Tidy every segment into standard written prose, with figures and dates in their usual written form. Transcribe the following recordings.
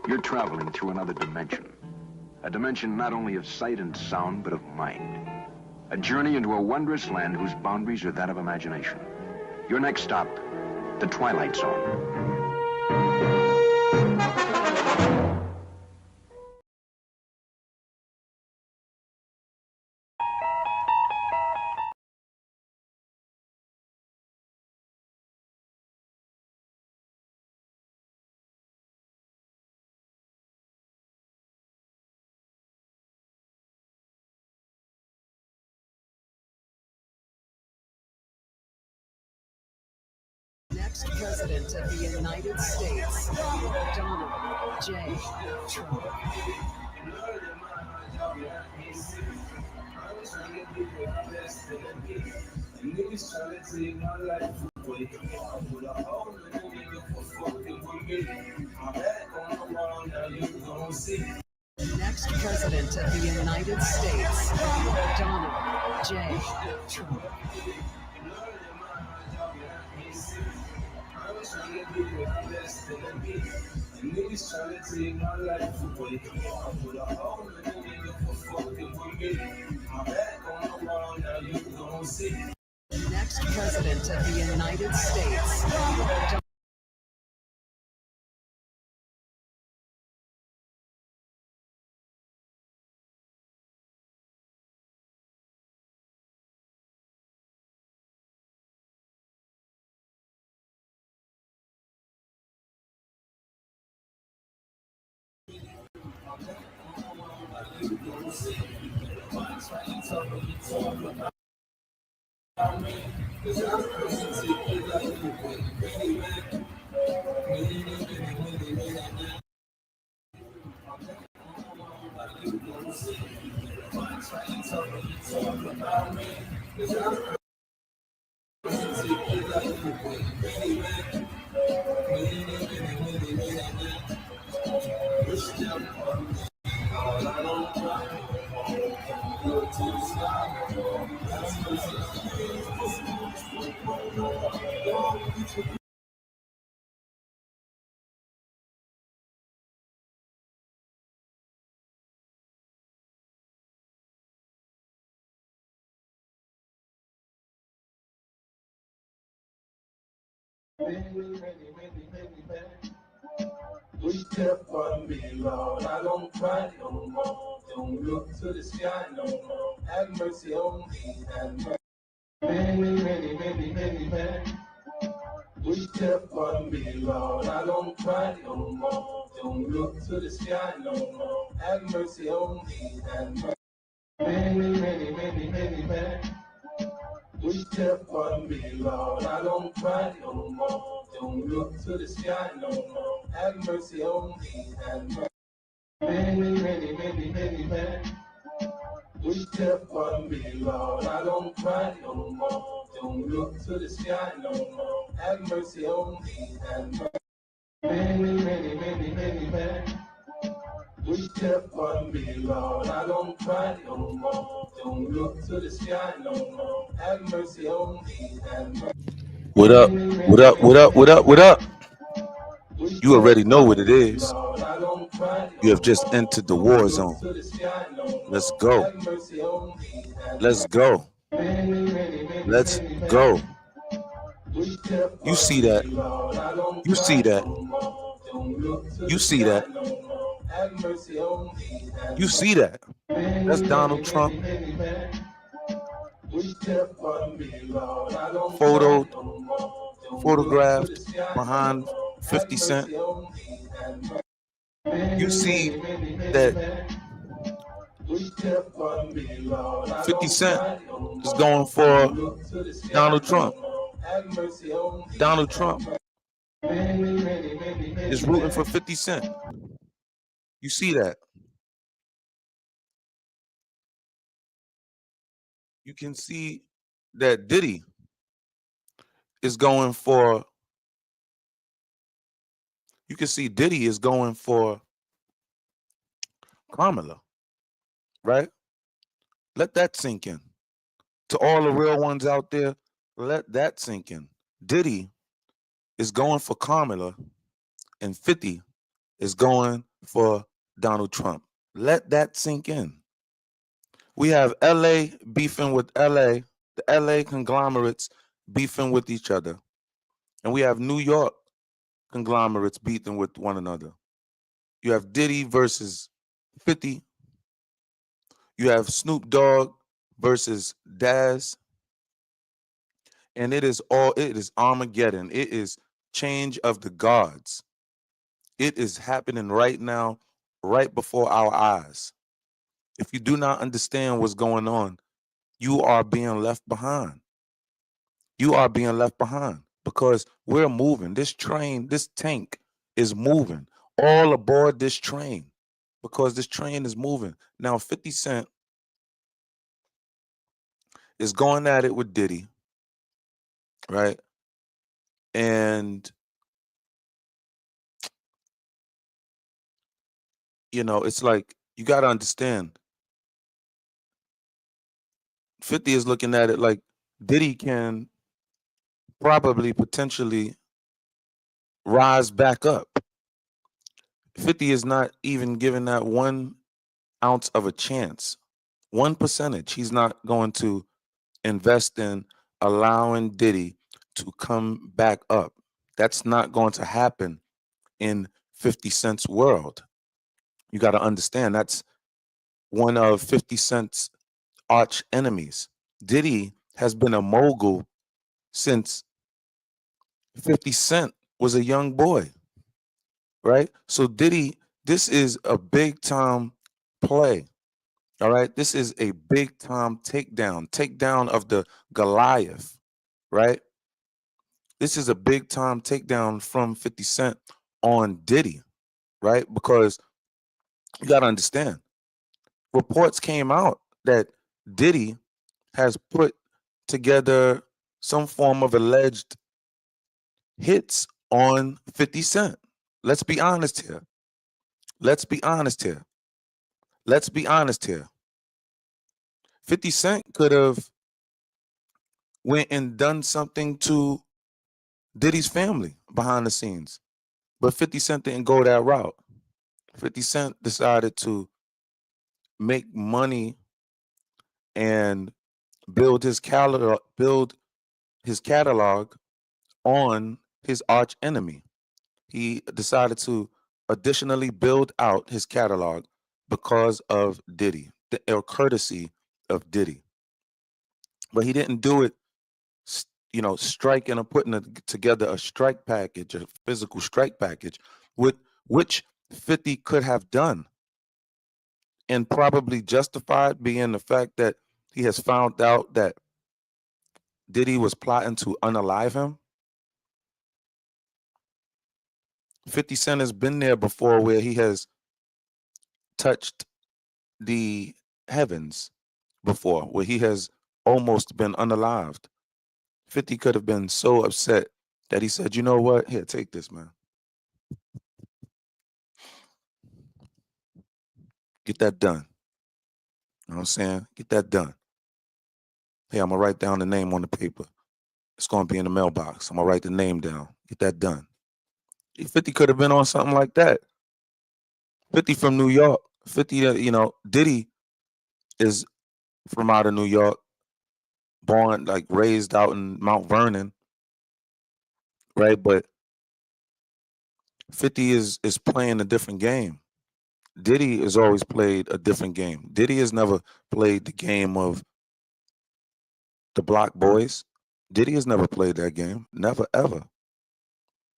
You're traveling through another dimension. A dimension not only of sight and sound, but of mind. A journey into a wondrous land whose boundaries are that of imagination. Your next stop, the Twilight Zone. Next President of the United States, Donald J. Trump. Next President of the United States, Donald J. Trump. Niggas trying to take my life away. I put a hole in the nigga for fucking with me. My back on the wall, now you gon' see. Next President of the United States. We step on me, Lord. I don't cry no more. Don't look to the sky no more. Have mercy on me. Have mercy. Many. We step on me, Lord. I don't cry no more. Don't look to the sky no more. Have mercy on me. Have mercy. Many. We step on me, Lord. I don't cry no more. Don't look to the sky no more. Have mercy on me. Have mercy. Many. We step on me, Lord. I don't cry no more. Don't look to the sky no more. Have mercy on me. Have mercy. Many. We step on me, Lord. I don't cry no more. Don't look to the sky no more. Have mercy on me. Have mercy. What up? What up? What up? What up? What up? You already know what it is. You have just entered the war zone. Let's go. Let's go. Let's go. You see that? You see that? You see that? You see that? That's Donald Trump. Photographed behind 50 Cent. You see that 50 Cent is going for Donald Trump. Donald Trump is rooting for 50 Cent. You see that? You can see that Diddy is going for, you can see Diddy is going for Kamala, right? Let that sink in. To all the real ones out there, let that sink in. Diddy is going for Kamala, and 50 is going for Donald Trump. Let that sink in. We have LA beefing with LA, the LA conglomerates beefing with each other. And we have New York conglomerates beefing with one another. You have Diddy versus 50. You have Snoop Dogg versus Daz. And it is Armageddon. It is change of the gods. It is happening right now, right before our eyes. If you do not understand what's going on, you are being left behind. You are being left behind because we're moving. This train, this tank is moving. All aboard this train because this train is moving. Now, 50 Cent is going at it with Diddy, right? And, it's like you got to understand 50 is looking at it like Diddy can probably potentially rise back up. 50 is not even given that 1 ounce of a chance. 1%. He's not going to invest in allowing Diddy to come back up. That's not going to happen in 50 Cent's world. You got to understand that's one of 50 Cent's arch enemies. Diddy has been a mogul since 50 Cent was a young boy, right? So Diddy, this is a big time play. All right. This is a big time takedown of the Goliath, right? This is a big time takedown from 50 Cent on Diddy, right? Because you got to understand, reports came out that Diddy has put together some form of alleged hits on 50 Cent. Let's be honest here. Let's be honest here. Let's be honest here. 50 Cent could have went and done something to Diddy's family behind the scenes. But 50 Cent didn't go that route. 50 Cent decided to make money and build his catalog on his arch enemy. He decided to additionally build out his catalog because of Diddy, or courtesy of Diddy. But he didn't do it, striking or putting together a strike package, a physical strike package, with which 50 could have done and probably justified, being the fact that he has found out that Diddy was plotting to unalive him. 50 Cent has been there before where he has touched the heavens before, where he has almost been unalived. 50 could have been so upset that he said, you know what? Here, take this, man. Get that done. You know what I'm saying? Get that done. Hey, I'm going to write down the name on the paper. It's going to be in the mailbox. I'm going to write the name down. Get that done. 50 could have been on something like that. 50 from New York. 50, Diddy is from out of New York, born, raised out in Mount Vernon, right? But 50 is playing a different game. Diddy has always played a different game. Diddy has never played the game of the Block Boys. Diddy has never played that game. Never, ever.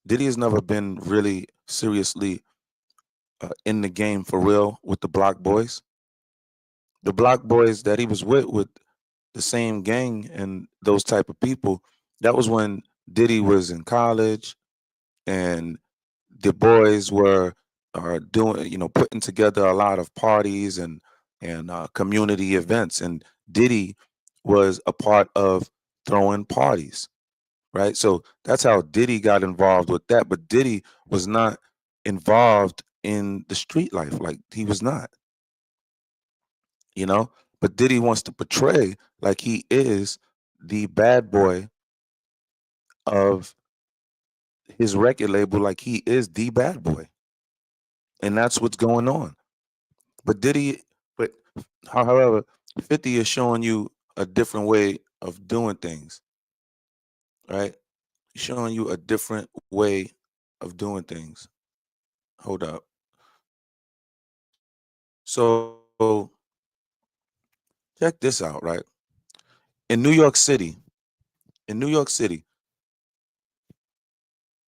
Diddy has never been really seriously in the game for real with the Block Boys. The Block Boys that he was with the same gang and those type of people, that was when Diddy was in college and the boys were doing, putting together a lot of parties and community events, and Diddy was a part of throwing parties, right? So that's how Diddy got involved with that. But Diddy was not involved in the street life, like he was not, But Diddy wants to portray like he is the bad boy of his record label, like he is the bad boy. And that's what's going on. But but however, 50 is showing you a different way of doing things, right? Showing you a different way of doing things. Hold up. So check this out, right? In New York City, in New York City,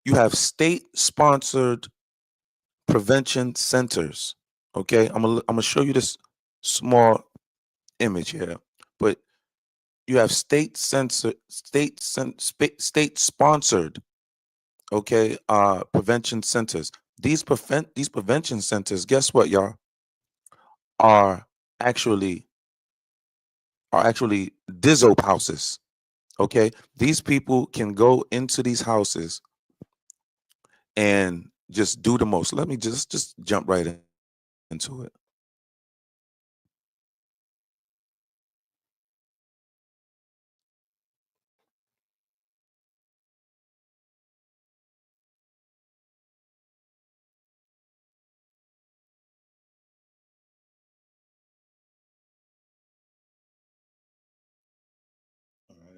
you have state-sponsored prevention centers. Okay, I'm gonna show you this small image here, but you have state sponsored, okay, prevention centers. These prevention centers, guess what, y'all, are actually disope houses. Okay, these people can go into these houses and just do the most. Let me just jump right into it. All right,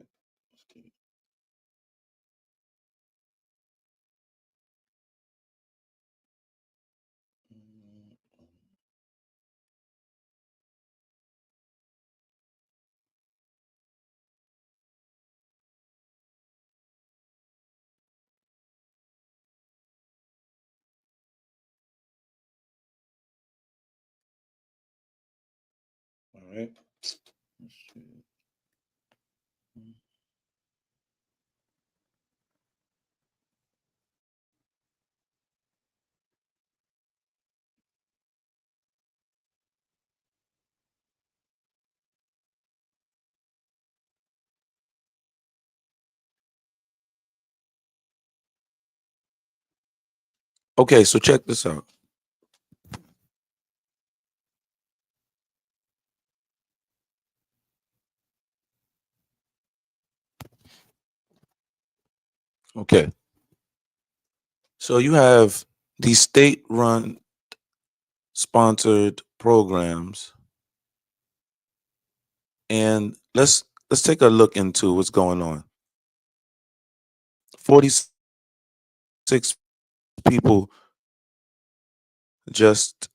let's keep. Mm, all right. Let's see. Mm. Okay, so check this out. Okay, so you have these state-run sponsored programs, and let's take a look into what's going on. 46 people just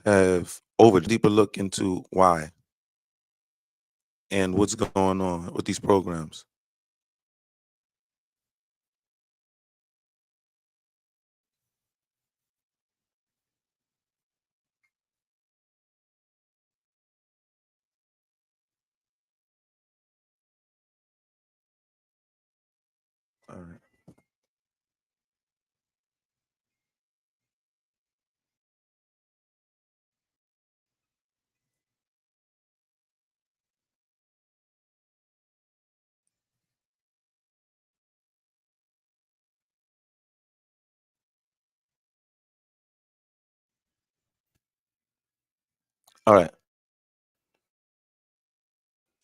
have over deeper look into why and what's going on with these programs. All right. All right.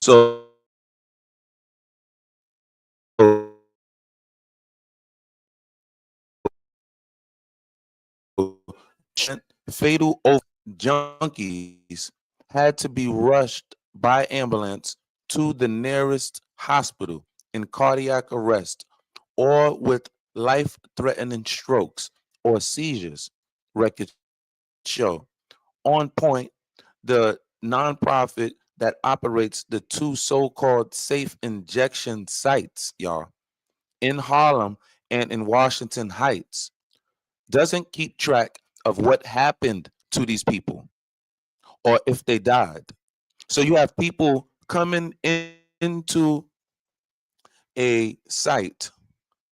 So fatal junkies had to be rushed by ambulance to the nearest hospital in cardiac arrest or with life-threatening strokes or seizures, records show. On Point, the nonprofit that operates the two so-called safe injection sites, y'all, in Harlem and in Washington Heights, doesn't keep track of what happened to these people or if they died. So you have people coming into a site,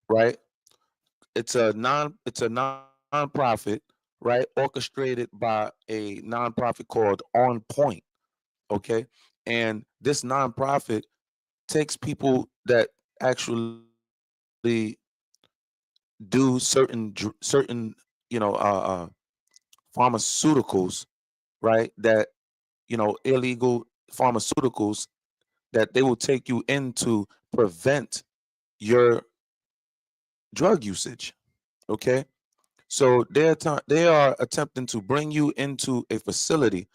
right? It's a nonprofit, right? Orchestrated by a nonprofit called On Point, okay? And this nonprofit takes people that actually do certain pharmaceuticals, right? That illegal pharmaceuticals that they will take you in to prevent your drug usage. Okay, So they are attempting to bring you into a facility,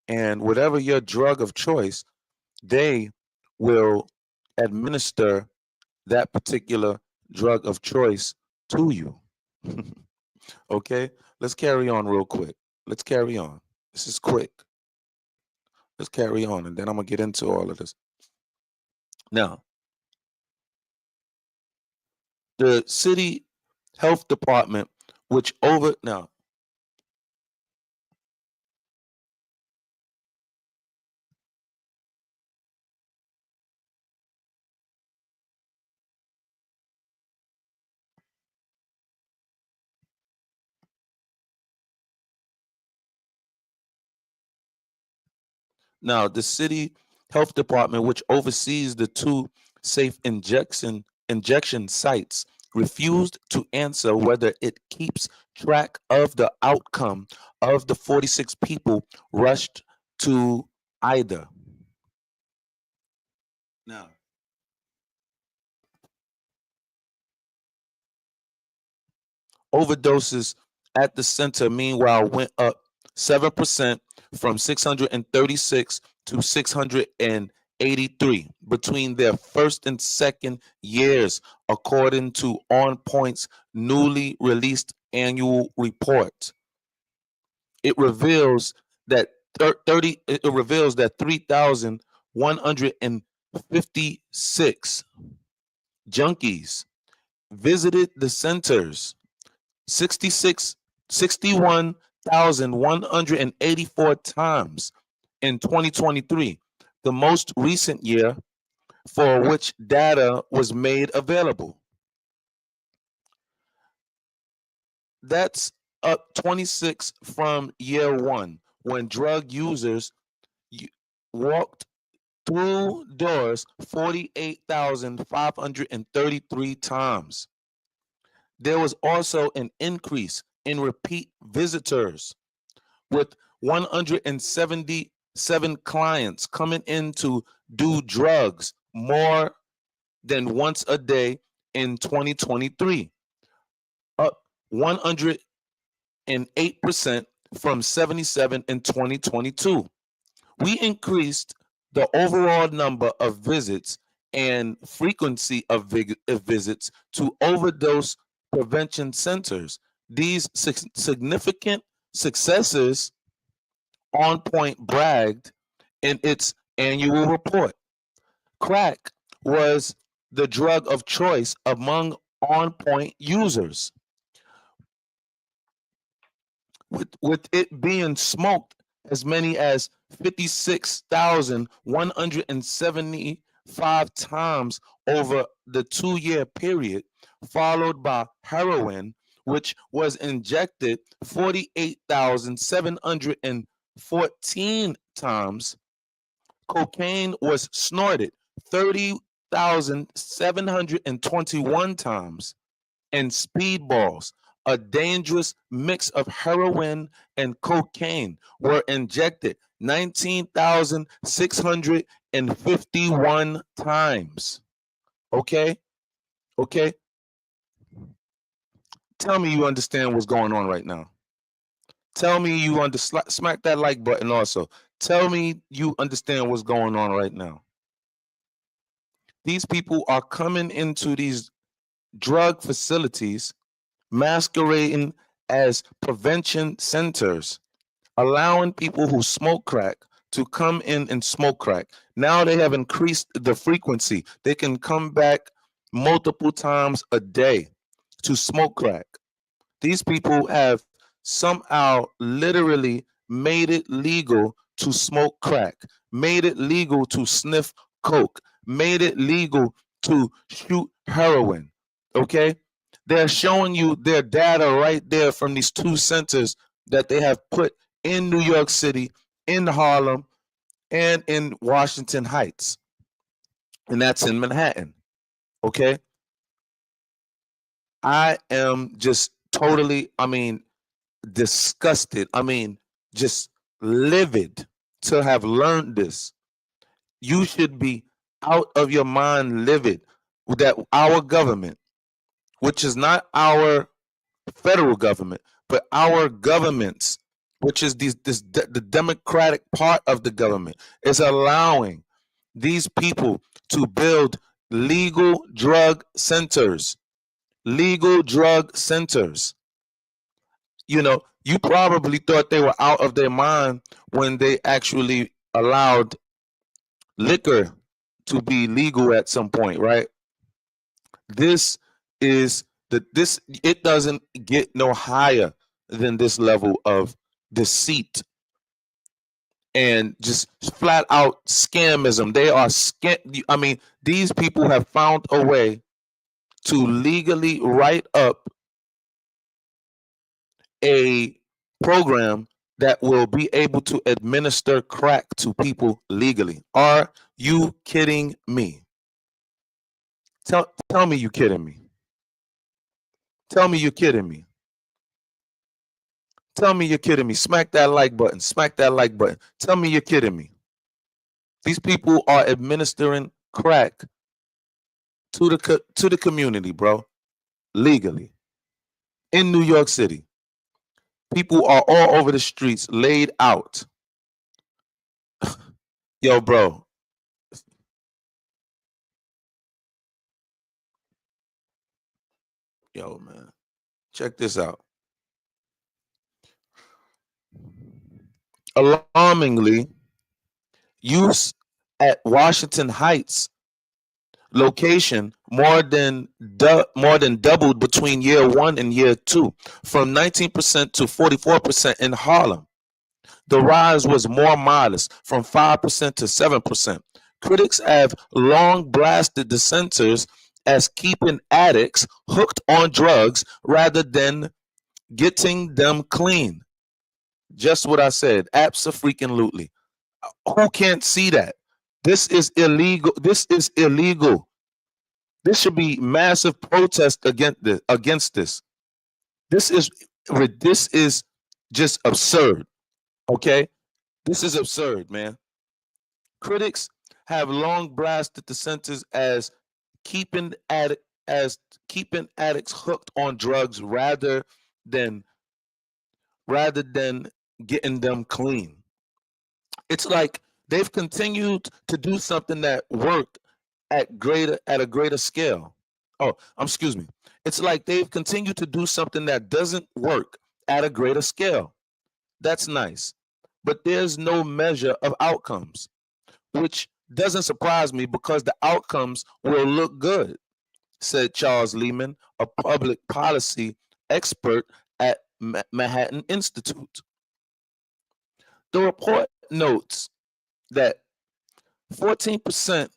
and whatever your drug of choice, they will administer that particular drug of choice to you. Okay, let's carry on real quick. Let's carry on. This is quick. Let's carry on, and then I'm gonna get into all of this. Now, the city health department, which over now, the city health department, which oversees the two safe injection sites, refused to answer whether it keeps track of the outcome of the 46 people rushed to either. Now, overdoses at the center, meanwhile, went up 7% from 636 to 683 between their first and second years, according to On Point's newly released annual report. It reveals that 3,156 junkies visited the centers. 61,184 times in 2023, the most recent year for which data was made available. That's up 26 from year one, when drug users walked through doors 48,533 times. There was also an increase in repeat visitors, with 177 clients coming in to do drugs more than once a day in 2023, up 108% from 77 in 2022. We increased the overall number of visits and frequency of visits to overdose prevention centers. These significant successes, On Point bragged in its annual report. Crack was the drug of choice among On Point users, with it being smoked as many as 56,175 times over the 2-year period, followed by heroin, which was injected 48,714 times. Cocaine was snorted 30,721 times, and speedballs, a dangerous mix of heroin and cocaine, were injected 19,651 times. Okay? Okay? Tell me you understand what's going on right now. Tell me you smack that like button also. Tell me you understand what's going on right now. These people are coming into these drug facilities masquerading as prevention centers, allowing people who smoke crack to come in and smoke crack. Now they have increased the frequency. They can come back multiple times a day to smoke crack. These people have somehow literally made it legal to smoke crack, made it legal to sniff coke, made it legal to shoot heroin. Okay? They're showing you their data right there from these two centers that they have put in New York City, in Harlem, and in Washington Heights. And that's in Manhattan. Okay? I am just totally, disgusted. Just livid to have learned this. You should be out of your mind livid that our government, which is not our federal government, but our governments, which is the democratic part of the government, is allowing these people to build legal drug centers. Legal drug centers. You know, you probably thought they were out of their mind when they actually allowed liquor to be legal at some point, right? This is this it doesn't get no higher than this level of deceit and just flat out scamism. They are I mean, these people have found a way to legally write up a program that will be able to administer crack to people legally. Are you kidding me? Tell me you kidding me. Tell me you're kidding me. Tell me you're kidding me. Smack that like button. Smack that like button. Tell me you're kidding me. These people are administering crack to the community, bro, legally in New York City. People are all over the streets, laid out. Yo, bro. Yo, man. Check this out. Alarmingly, use at Washington Heights location more than doubled between year 1 and year 2, from 19% to 44% in Harlem. The rise was more modest, from 5% to 7%. Critics have long blasted the centers as keeping addicts hooked on drugs rather than getting them clean. Just what I said, abso-freaking-lutely. Who can't see that? This is illegal. This is illegal. This should be massive protest against this. This is just absurd. Okay? This is absurd, man. Critics have long blasted the centers as keeping addicts hooked on drugs rather than getting them clean. It's like they've continued to do something that worked at a greater scale. Oh, excuse me. It's like they've continued to do something that doesn't work at a greater scale. That's nice. But there's no measure of outcomes, which doesn't surprise me because the outcomes will look good, said Charles Lehman, a public policy expert at Manhattan Institute. The report notes that 14%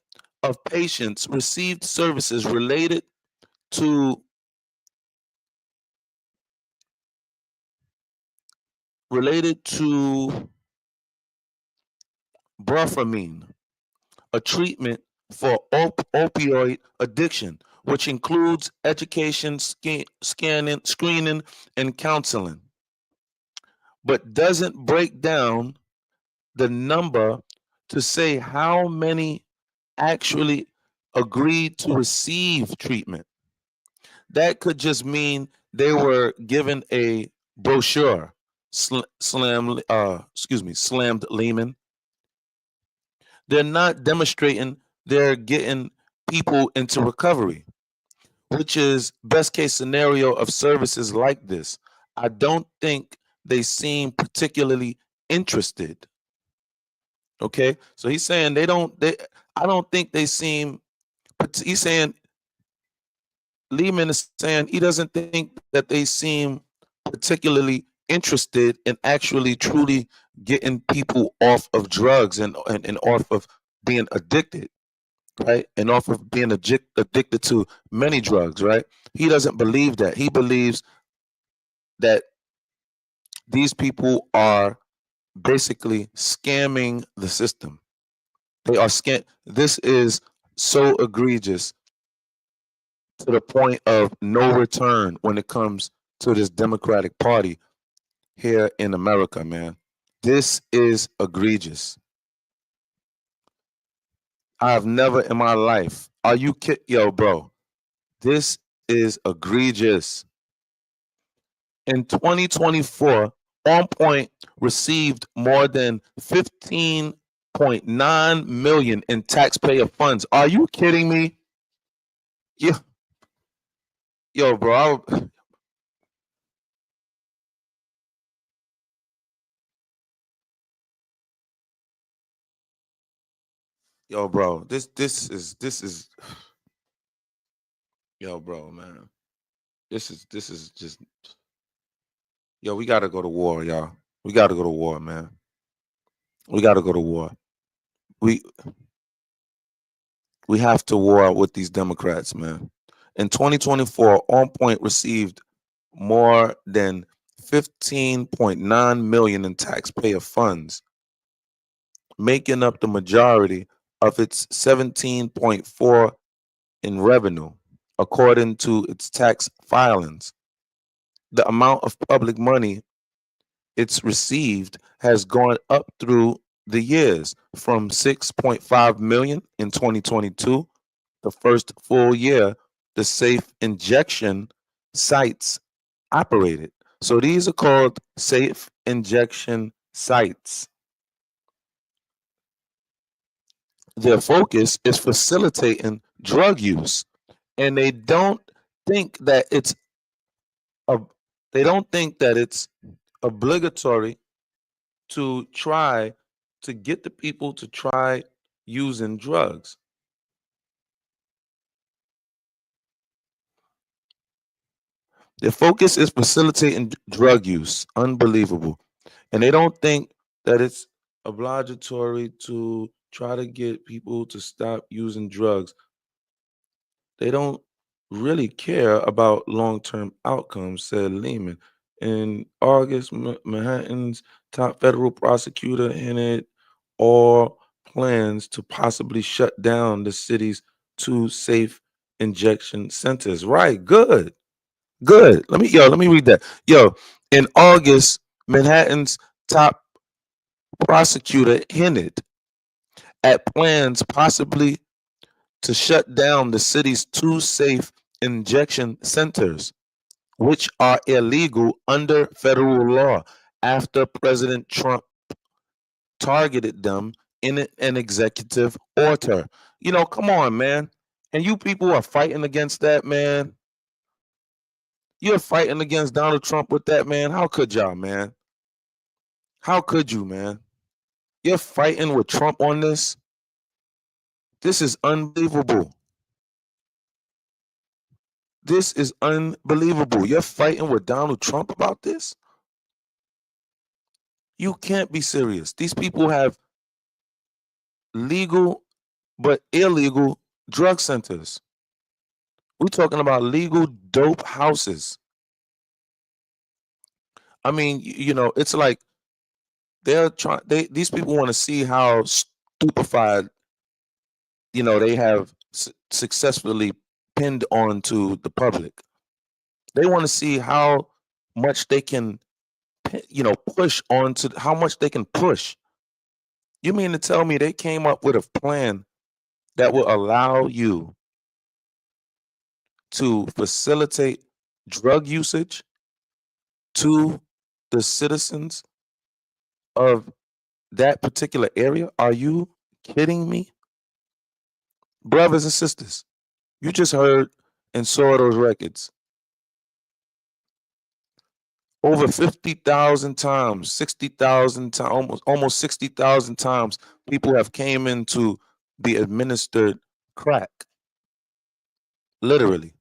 of patients received services related to bromphene, a treatment for opioid addiction, which includes education, screening, and counseling, but doesn't break down the number to say how many actually agreed to receive treatment. That could just mean they were given a brochure, slammed Lehman. They're not demonstrating they're getting people into recovery, which is best case scenario of services like this. I don't think they seem particularly interested. Okay, so he's saying I don't think they seem. He's saying Lehman is saying he doesn't think that they seem particularly interested in actually truly getting people off of drugs and off of being addicted, right? And off of being addicted to many drugs, right? He doesn't believe that. He believes that these people are basically scamming the system. They are This is so egregious to the point of no return when it comes to this Democratic Party here in America, man. This is egregious. I've never in my life. Are you kidding? Yo, bro, this is egregious. In 2024, On Point received more than 15.9 million in taxpayer funds. Are you kidding me? Yeah, yo, bro. Yo, bro. This is yo, bro, man. This is just yo. We gotta go to war, y'all. We gotta go to war, man. We gotta go to war. We we have to war with these Democrats, man. In 2024, On Point received more than 15.9 million in taxpayer funds, making up the majority of its 17.4 in revenue, according to its tax filings. The amount of public money it's received has gone up through the years from 6.5 million in 2022, the first full year the safe injection sites operated. So these are called safe injection sites. Their focus is facilitating drug use, and think that it's a, they don't think that it's obligatory to try to get the people to try using drugs. Their focus is facilitating drug use. Unbelievable. And they don't think that it's obligatory to try to get people to stop using drugs. They don't really care about long term outcomes, said Lehman. In August, Manhattan's top federal prosecutor hinted all plans to possibly shut down the city's two safe injection centers. Right, good. Good. Let me read that. Yo, in August, Manhattan's top prosecutor hinted at plans possibly to shut down the city's two safe injection centers, which are illegal under federal law, after President Trump targeted them in an executive order. Come on, man. And you people are fighting against that, man. You're fighting against Donald Trump with that, man. How could y'all, man? How could you, man? You're fighting with Trump on this. This is unbelievable. This is unbelievable. You're fighting with Donald Trump about this? You can't be serious. These people have legal but illegal drug centers. We're talking about legal dope houses. I mean, it's like these people want to see how stupefied, they have successfully pinned onto the public. They want to see how much they can, push onto how much they can push. You mean to tell me they came up with a plan that will allow you to facilitate drug usage to the citizens of that particular area? Are you kidding me? Brothers and sisters, you just heard and saw those records over 50,000 times, 60,000 times, almost 60,000 times. People have came into the administered crack, literally.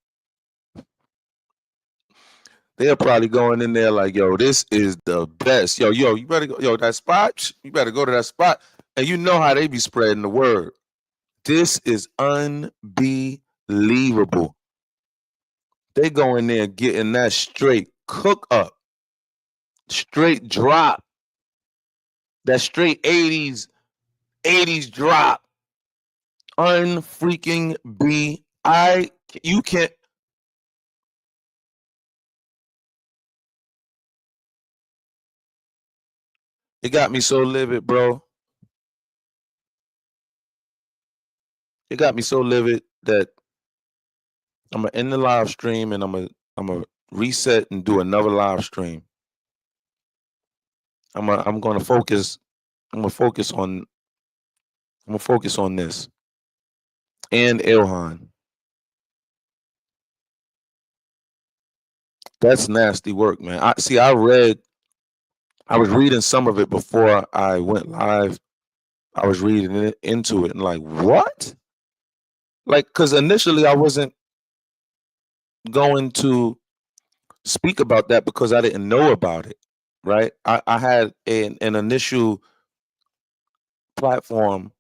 They're probably going in there like, yo, this is the best. Yo, you better go. Yo, that spot, you better go to that spot. And you know how they be spreading the word. This is unbelievable. They go in there getting that straight cook up, straight drop, that straight 80s drop. Unfreaking B. You can't. It got me so livid, bro. It got me so livid that I'm gonna end the live stream and I'm gonna reset and do another live stream. I'm gonna focus. I'm gonna focus on. I'm gonna focus on this and Ilhan. That's nasty work, man. I see. I was reading some of it before I went live. I was reading it into it and like, what? Like, because initially I wasn't going to speak about that because I didn't know about it, right? I had an initial platform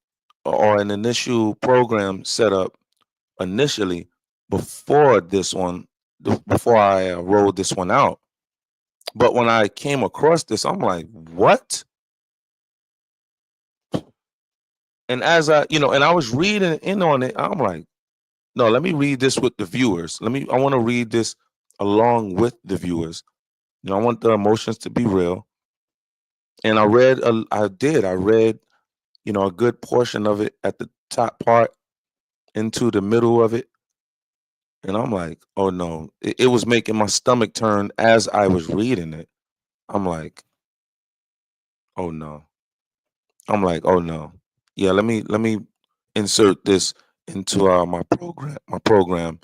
or an initial program set up initially before this one, before I rolled this one out. But when I came across this, I'm like, what? And as and I was reading in on it, I'm like, no, let me read this with the viewers. I want to read this along with the viewers. I want the emotions to be real. And I read, I read, a good portion of it at the top part into the middle of it. And I'm like, oh no, it was making my stomach turn as I was reading it. I'm like, oh no. I'm like, oh no. Yeah, let me insert this into my program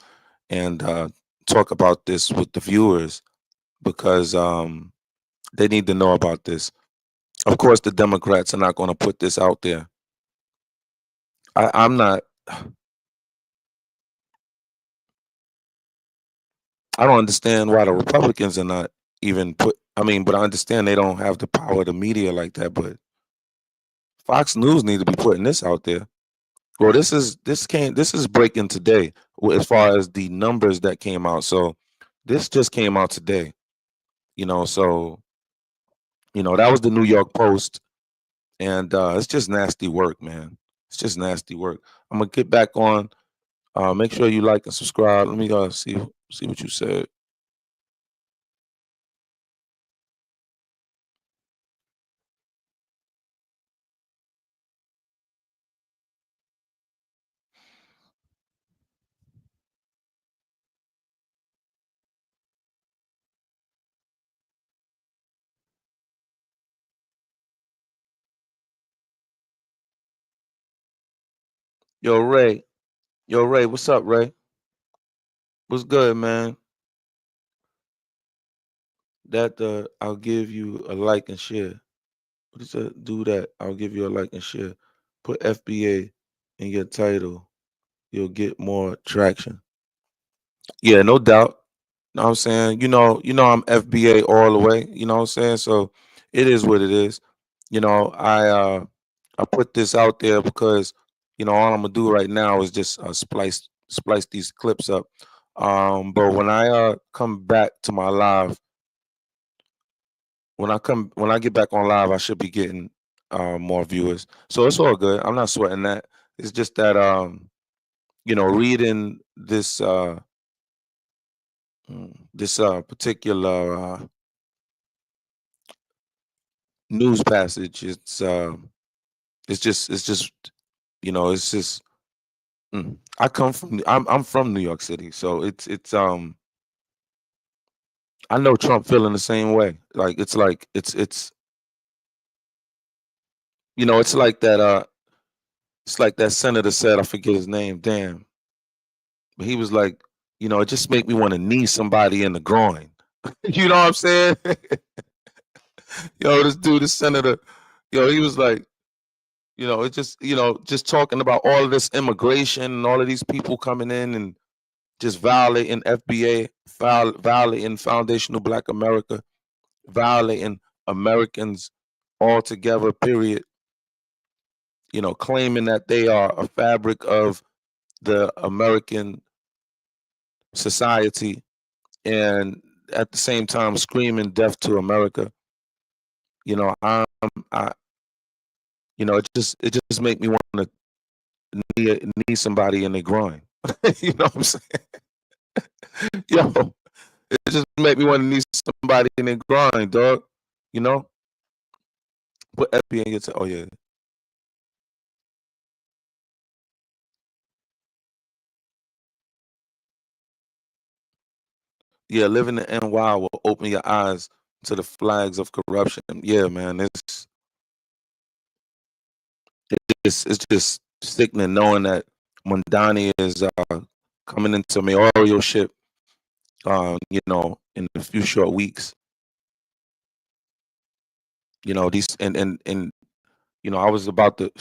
and talk about this with the viewers because they need to know about this. Of course, the Democrats are not going to put this out there. I'm not. I don't understand why the Republicans are not even put. I mean, but I understand they don't have the power of the media like that. But Fox News need to be putting this out there. Well, this is breaking today as far as the numbers that came out. So this just came out today. So that was the New York Post, and it's just nasty work, man. It's just nasty work. I'm gonna get back on. Make sure you like and subscribe. Let me see what you said. Yo, Ray. Yo, Ray. What's up, Ray? What's good, man? That I'll give you a like and share. What is that? Do that. I'll give you a like and share. Put FBA in your title. You'll get more traction. Yeah, no doubt. Know what I'm saying? I'm FBA all the way. You know what I'm saying? So it is what it is. I put this out there because all I'm gonna do right now is just splice these clips up. But when I come back to my live, when I get back on live, I should be getting more viewers. So it's all good. I'm not sweating that. It's just that reading this particular news passage, it's just it's just I'm from New York City, so it's I know Trump feeling the same way. It's it's like that senator said, I forget his name, damn. But he was like, it just make me want to knee somebody in the groin. You know what I'm saying? This senator, he was like, it's just, just talking about all of this immigration and all of these people coming in and just violating FBA, violating foundational Black America, violating Americans altogether, period. Claiming that they are a fabric of the American society and at the same time screaming death to America. I it just make me want to knee somebody in the groin. You know what I'm saying? Yo, it just make me want to knee somebody in the groin, dog. You know? Put FB in your oh yeah. Yeah, living in NY will open your eyes to the flags of corruption. Yeah, man, it's just sickening knowing that Mondani is coming into mayoralship, in a few short weeks. These and I was about to,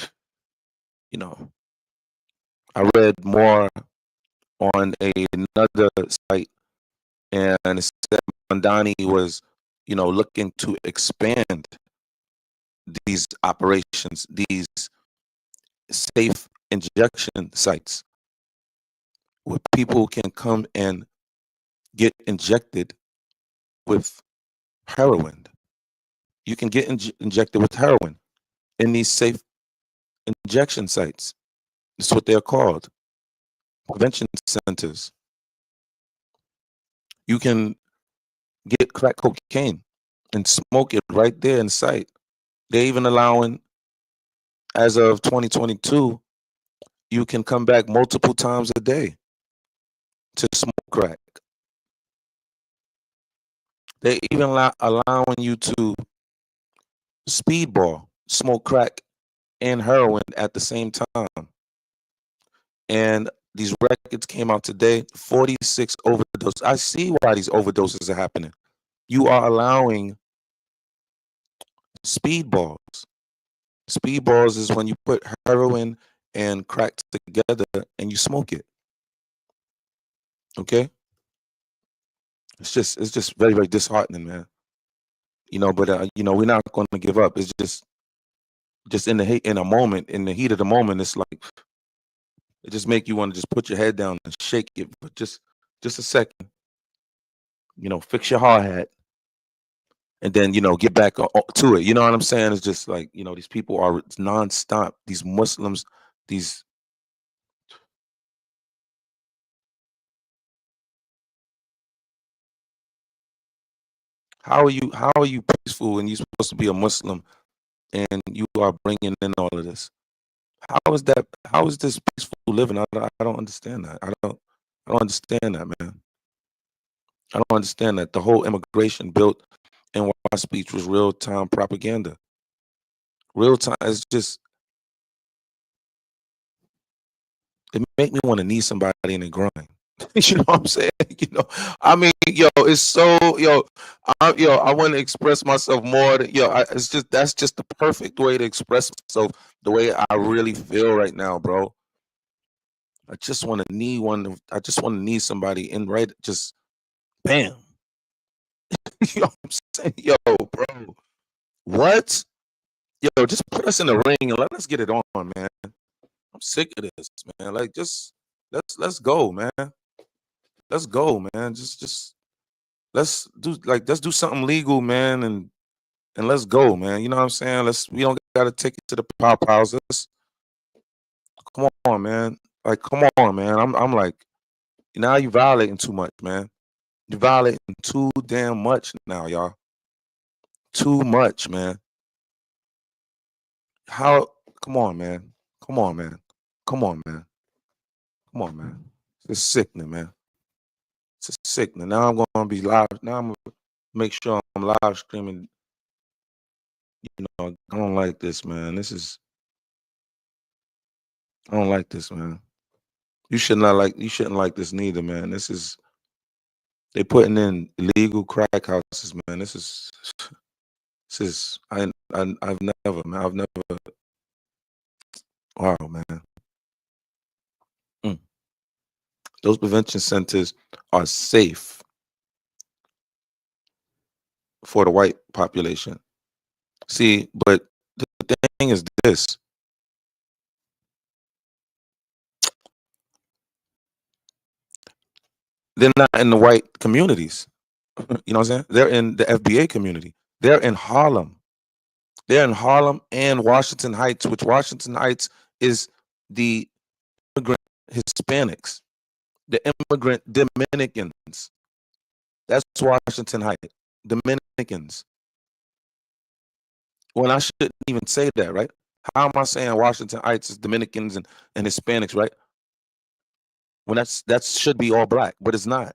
you know, I read more on another site, and it said Mondani was, looking to expand these operations, these safe injection sites where people can come and get injected with heroin. You can get injected with heroin in these safe injection sites. That's what they're called, prevention centers. You can get crack cocaine and smoke it right there in sight. They're even allowing, as of 2022, you can come back multiple times a day to smoke crack. They're even allowing you to speedball, smoke crack and heroin at the same time. And these records came out today, 46 overdoses. I see why these overdoses are happening. You are allowing speedballs. Speedballs is when you put heroin and crack together and you smoke it. Okay? It's just very, very disheartening, man. But we're not going to give up. It's just in a moment, in the heat of the moment, it's like it just make you want to just put your head down and shake it for just a second. Fix your hard hat and then get back to it. You know what I'm saying? It's just like these people are nonstop. These Muslims, these. How are you peaceful and you're supposed to be a Muslim and you are bringing in all of this? How is that? How is this peaceful living? I don't understand that. I don't understand that, man. I don't understand that. The whole immigration built NY speech was real time propaganda. Real time. It's just it make me want to knee somebody in the groin. You know what I'm saying? I mean, it's so, I want to express myself more. It's just that's just the perfect way to express myself. The way I really feel right now, bro. I just want to knee one. I just want to knee somebody in right. Just bam. You know what I'm saying? Yo, bro. What? Yo, just put us in the ring and let us get it on, man. I'm sick of this, man. Like, just let's go, man. Let's go, man. Just let's do something legal, man, and let's go, man. You know what I'm saying? We don't gotta take it to the pop houses. Come on, man. Like, come on, man. I'm like, now you violating too much, man. You violating too damn much now, y'all. Too much, man. How? Come on, man. Come on, man. Come on, man. Come on, man. It's sickening, man. It's sickening. Now I'm gonna be live. Now I'm gonna make sure I'm live streaming. I don't like this, man. I don't like this, man. You shouldn't like this neither, man. They putting in illegal crack houses, man. I've never, man. I've never. Wow, man. Those prevention centers are safe for the white population. See, but the thing is this. They're not in the white communities. You know what I'm saying? They're in the FBA community. They're in Harlem. They're in Harlem and Washington Heights, which Washington Heights is the immigrant Hispanics, the immigrant Dominicans. That's Washington Heights, Dominicans. Well, I shouldn't even say that, right? How am I saying Washington Heights is Dominicans and Hispanics, right? When that should be all black, but it's not.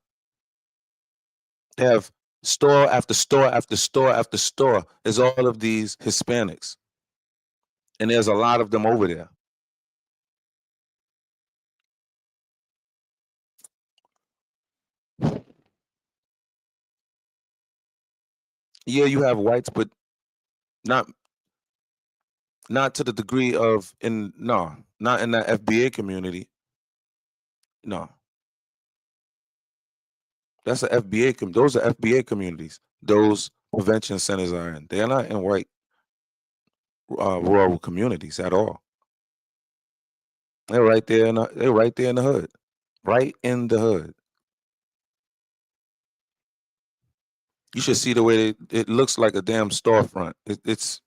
They have store after store after store after store. There's all of these Hispanics, and there's a lot of them over there. Yeah, you have whites, but not not to the degree of not in that FBA community. No, that's a FBA. Those are FBA communities. Those prevention centers are in. They are not in white rural communities at all. They're right there. They're right there in the hood. Right in the hood. You should see the way it looks like a damn storefront. It's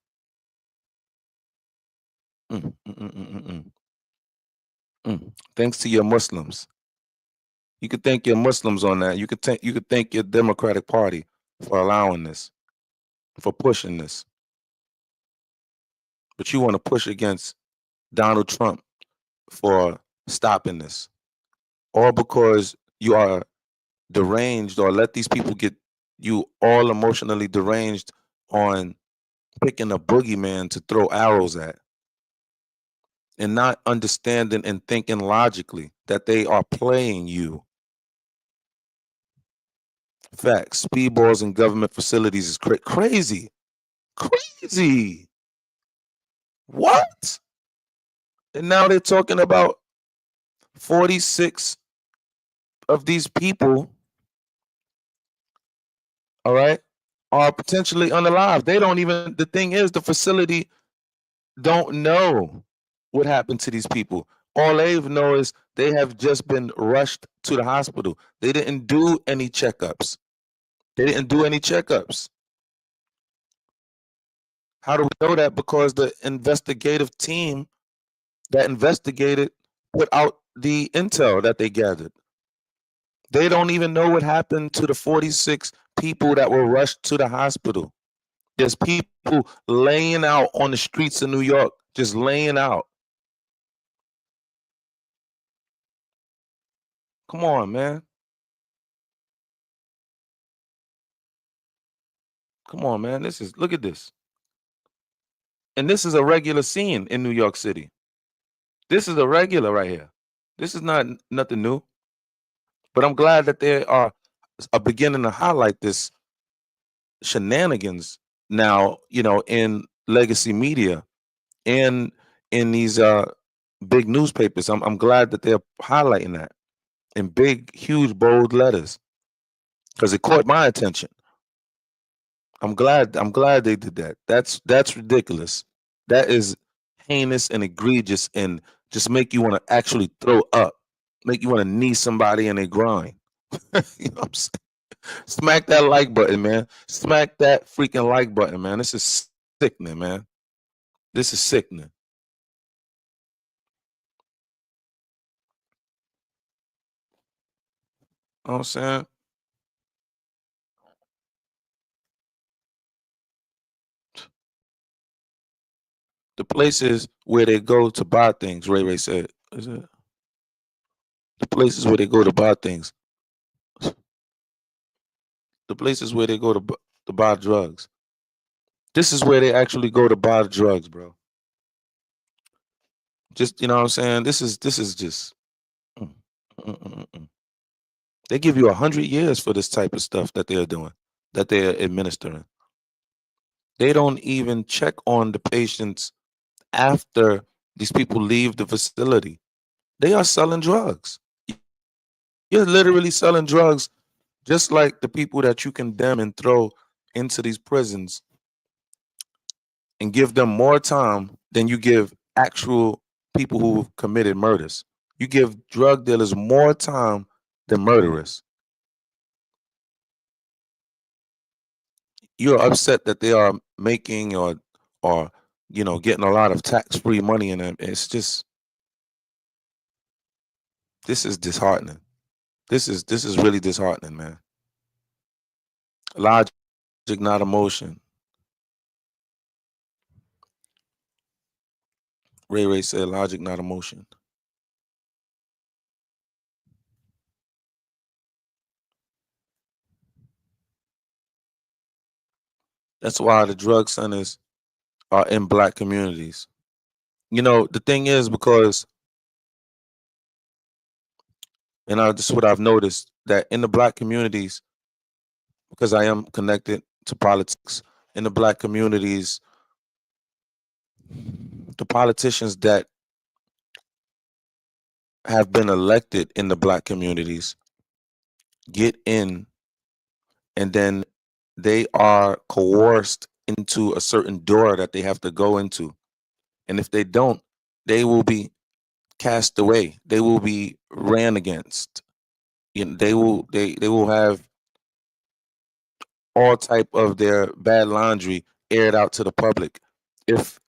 mm, mm, mm, mm, mm, mm. Thanks to your Muslims. You could thank your Muslims on that. You could thank your Democratic Party for allowing this, for pushing this. But you want to push against Donald Trump for stopping this, all because you are deranged, or let these people get you all emotionally deranged on picking a boogeyman to throw arrows at, and not understanding and thinking logically that they are playing you. Facts. Speedballs in government facilities is crazy. Crazy. What? And now they're talking about 46 of these people, all right, are potentially unalive. They don't even, the thing is, the facility don't know what happened to these people. All they know is they have just been rushed to the hospital. They didn't do any checkups. They didn't do any checkups. How do we know that? Because the investigative team that investigated put out the intel that they gathered. They don't even know what happened to the 46 people that were rushed to the hospital. There's people laying out on the streets of New York, just laying out. Come on, man. Come on, man. Look at this. And this is a regular scene in New York City. This is a regular right here. This is not nothing new. But I'm glad that they are beginning to highlight this shenanigans now, in legacy media and in these big newspapers. I'm glad that they're highlighting that in big, huge, bold letters, because it caught my attention. I'm glad they did that. That's ridiculous. That is heinous and egregious, and just make you want to actually throw up, make you want to knee somebody in their groin. You know what I'm saying? Smack that like button, man. Smack that freaking like button, man. This is sickening, man. This is sickening. You know what I'm saying? The places where they go to buy things, Ray said. Is it? The places where they go to buy things. The places where they go to buy drugs. This is where they actually go to buy drugs, bro. Just, you know what I'm saying? This is just mm, mm, mm, mm. They give you 100 years for this type of stuff that they're doing, that they're administering. They don't even check on the patients after these people leave the facility. They are selling drugs. You're literally selling drugs, just like the people that you condemn and throw into these prisons and give them more time than you give actual people who committed murders. You give drug dealers more time than murderers. You're upset that they are making or getting a lot of tax-free money in them. It's just, this is disheartening. This is really disheartening, man. Logic, not emotion. Ray said logic, not emotion. That's why the drug centers are in black communities. You know, the thing is because, and this is what I've noticed, that in the black communities, because I am connected to politics, in the black communities, the politicians that have been elected in the black communities get in, and then they are coerced into a certain door that they have to go into. And if they don't, they will be cast away. They will be ran against. You know, they will have all type of their bad laundry aired out to the public if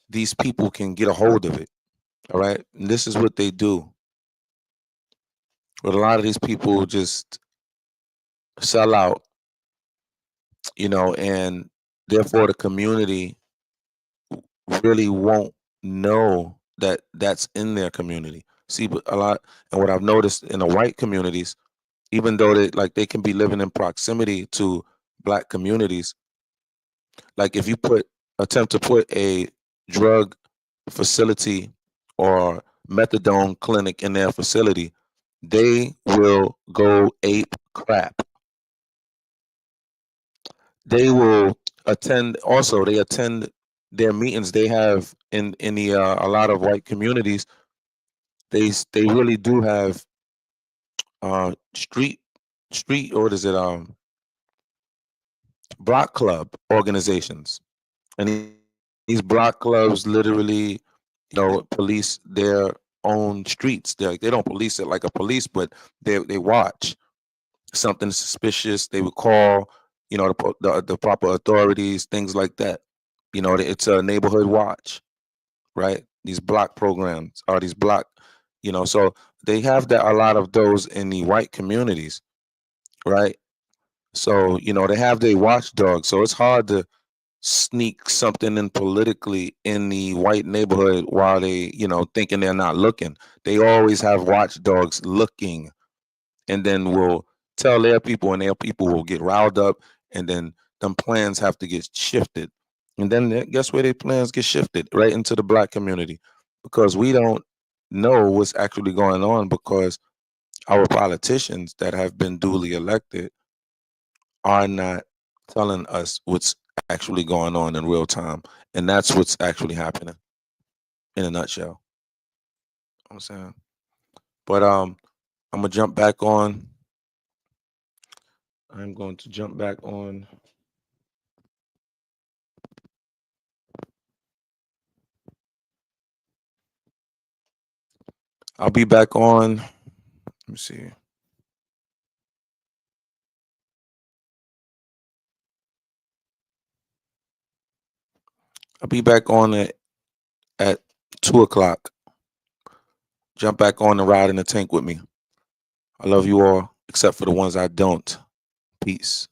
these people can get a hold of it. All right. And this is what they do. But a lot of these people just sell out, you know, and therefore the community really won't know that that's in their community. See, but a lot, and what I've noticed in the white communities, even though they can be living in proximity to black communities, like if you attempt to put a drug facility or methadone clinic in their facility, they will go ape crap. They will attend. Also, they attend their meetings they have in the a lot of white communities. They really do have street or what is it block club organizations, and these block clubs literally, you know, police their own streets. They don't police it like a police, but they watch something suspicious. They would call, you know, the proper authorities, things like that. You know, it's a neighborhood watch, right? These block programs are these block, you know, so they have that a lot of those in the white communities, right? So, you know, they have their watchdogs. So it's hard to sneak something in politically in the white neighborhood while they, you know, thinking they're not looking. They always have watchdogs looking, and then will tell their people, and their people will get riled up, and then them plans have to get shifted. And then guess where their plans get shifted? Right into the black community, because we don't know what's actually going on, because our politicians that have been duly elected are not telling us what's actually going on in real time. And that's what's actually happening in a nutshell. I'm saying. But I'm gonna jump back on. I'm going to jump back on. I'll be back on. Let me see. I'll be back on it at 2 o'clock. Jump back on the ride in the tank with me. I love you all, except for the ones I don't. Peace.